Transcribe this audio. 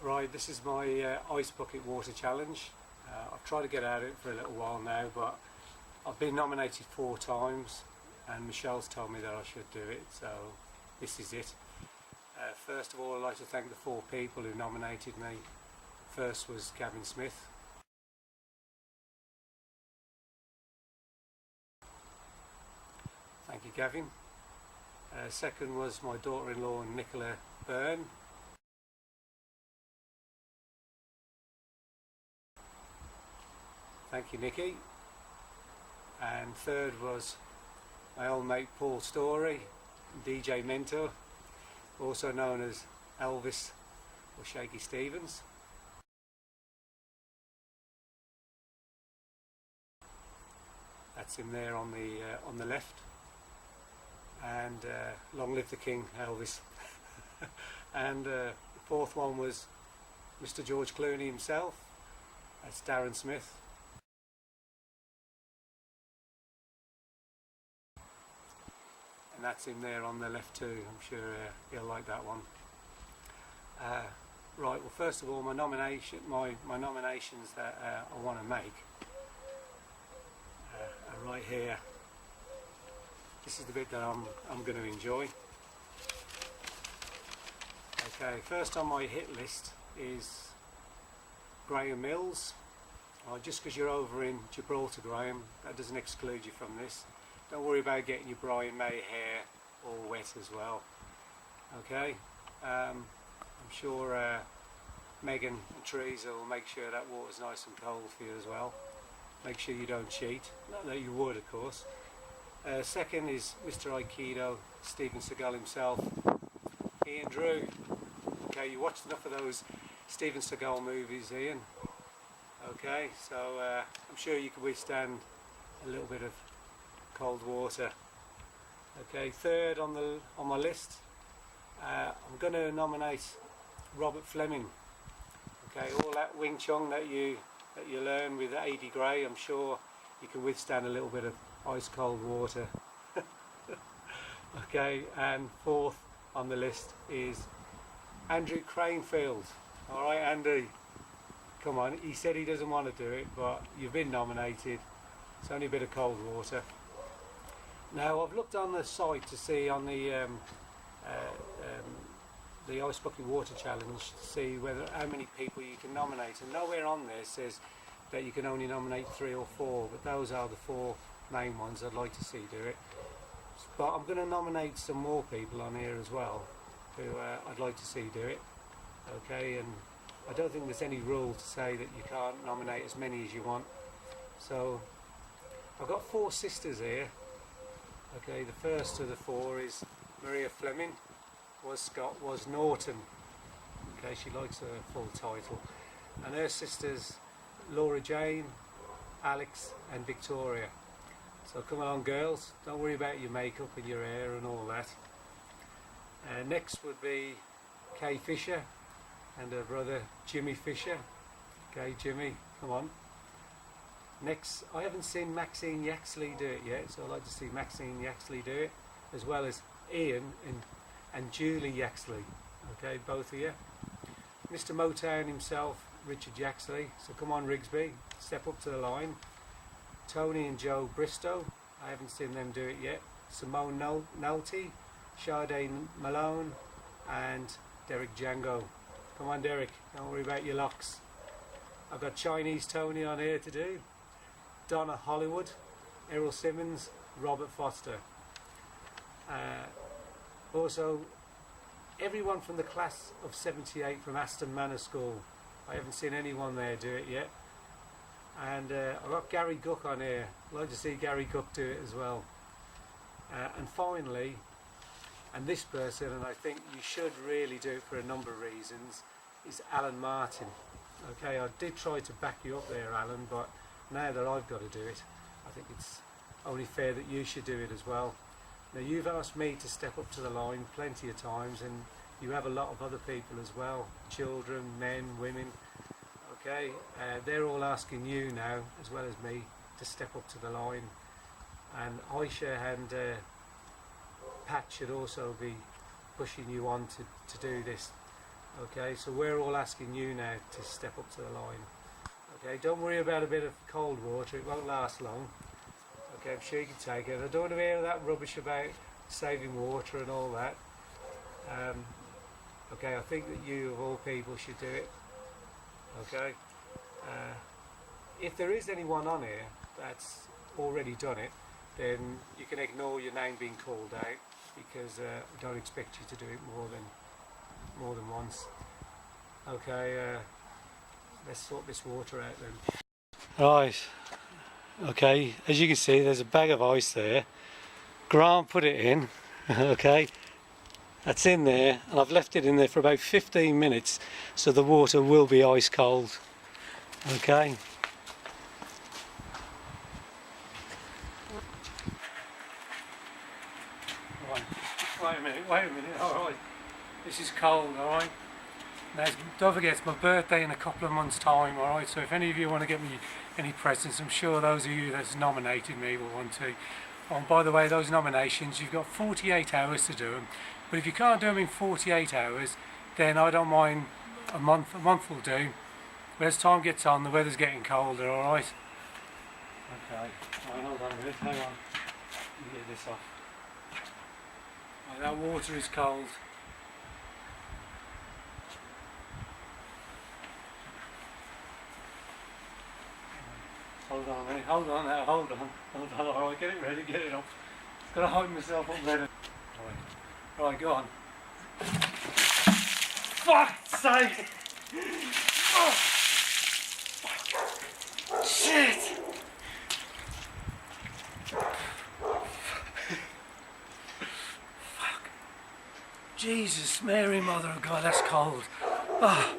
Right, this is my ice bucket water challenge. I've tried to get at it for a little while now, but I've been nominated 4 times and Michelle's told me that I should do it, so this is it. First of all, I'd like to thank the 4 people who nominated me. First was Gavin Smith. Thank you, Gavin. Second was my daughter-in-law, Nichola Byrne. Thank you, Nikki. And third was my old mate Paul Storey, DJ mentor, also known as Elvis or Shaky Stevens. That's him there on the left. And long live the King, Elvis. And the fourth one was Mr. George Clooney himself. That's Darren Smith. And that's him there on the left too. I'm sure he'll like that one. Right, well, first of all, my nominations that I want to make are right here. This is the bit that I'm going to enjoy. Okay, first on my hit list is Graham Mills. Just because you're over in Gibraltar, Graham, that doesn't exclude you from this. Don't worry about getting your Brian May hair all wet as well. Okay, I'm sure Megan and Teresa will make sure that water's nice and cold for you as well. Make sure you don't cheat. Not that you would, of course. Second is Mr. Aikido, Steven Seagal himself, Ian Drew. Okay, you watched enough of those Steven Seagal movies, Ian. Okay, so I'm sure you can withstand a little bit of cold water. Okay, third on my list, I'm going to nominate Robert Fleming. Okay, all that Wing Chun that you learn with Adi Gray, I'm sure you can withstand a little bit of ice cold water. Okay, and fourth on the list is Andrew Cranefield. All right, Andy, come on. He said he doesn't want to do it, but you've been nominated. It's only a bit of cold water. Now, I've looked on the site to see on the Ice Bucket Water Challenge to see how many people you can nominate, and nowhere on there says that you can only nominate 3 or 4, but those are the 4 main ones I'd like to see do it. But I'm going to nominate some more people on here as well who I'd like to see do it. Okay, and I don't think there's any rule to say that you can't nominate as many as you want. So I've got 4 sisters here. Okay, the first of the 4 is Maria Fleming, was Norton. Okay, she likes her full title. And her sisters, Laura Jane, Alex and Victoria. So come on, girls, don't worry about your makeup and your hair and all that. Next would be Kay Fisher and her brother Jimmy Fisher. Okay, Jimmy, come on. Next, I haven't seen Maxine Yaxley do it yet, so I'd like to see Maxine Yaxley do it, as well as Ian and Julie Yaxley. Okay, both of you. Mr. Motown himself, Richard Yaxley. So come on, Rigsby, step up to the line. Tony and Joe Bristow. I haven't seen them do it yet. Simone Nolte, Sade Malone, and Derek Django. Come on, Derek, don't worry about your locks. I've got Chinese Tony on here to do. Donna Hollywood, Errol Simmons, Robert Foster. Also, everyone from the class of 78 from Aston Manor School. I haven't seen anyone there do it yet. And I've got Gary Cook on here. I'd like to see Gary Cook do it as well. And finally, and this person, and I think you should really do it for a number of reasons, is Alan Martin. Okay, I did try to back you up there, Alan, but now that I've got to do it, I think it's only fair that you should do it as well. Now, you've asked me to step up to the line plenty of times, and you have a lot of other people as well, children, men, women. Okay, they're all asking you now, as well as me, to step up to the line. And Aisha and Pat should also be pushing you on to do this. Okay, so we're all asking you now to step up to the line. Okay, don't worry about a bit of cold water, it won't last long. Okay, I'm sure you can take it. I don't want to hear that rubbish about saving water and all that. Okay, I think that you of all people should do it. Okay, if there is anyone on here that's already done it, then you can ignore your name being called out, because I don't expect you to do it more than once. Okay, let's sort this water out then. Right, okay, as you can see there's a bag of ice there. Grant put it in, okay, that's in there, and I've left it in there for about 15 minutes, so the water will be ice cold. Okay. Right, wait a minute, alright. This is cold, alright. Don't forget, it's my birthday in a couple of months' time, alright, so if any of you want to get me any presents, I'm sure those of you that's nominated me will want to. And by the way, those nominations, you've got 48 hours to do them, but if you can't do them in 48 hours, then I don't mind a month will do. But as time gets on, the weather's getting colder, alright? Okay, right, hold on a minute, hang on, let me get this off. Right, that water is cold. Hold on a minute, hold on, alright, get it ready, get it up. I've got to hold myself up better. Right, go on. Fuck's sake! Oh. Shit! Fuck. Jesus, Mary, Mother of God, that's cold. Oh.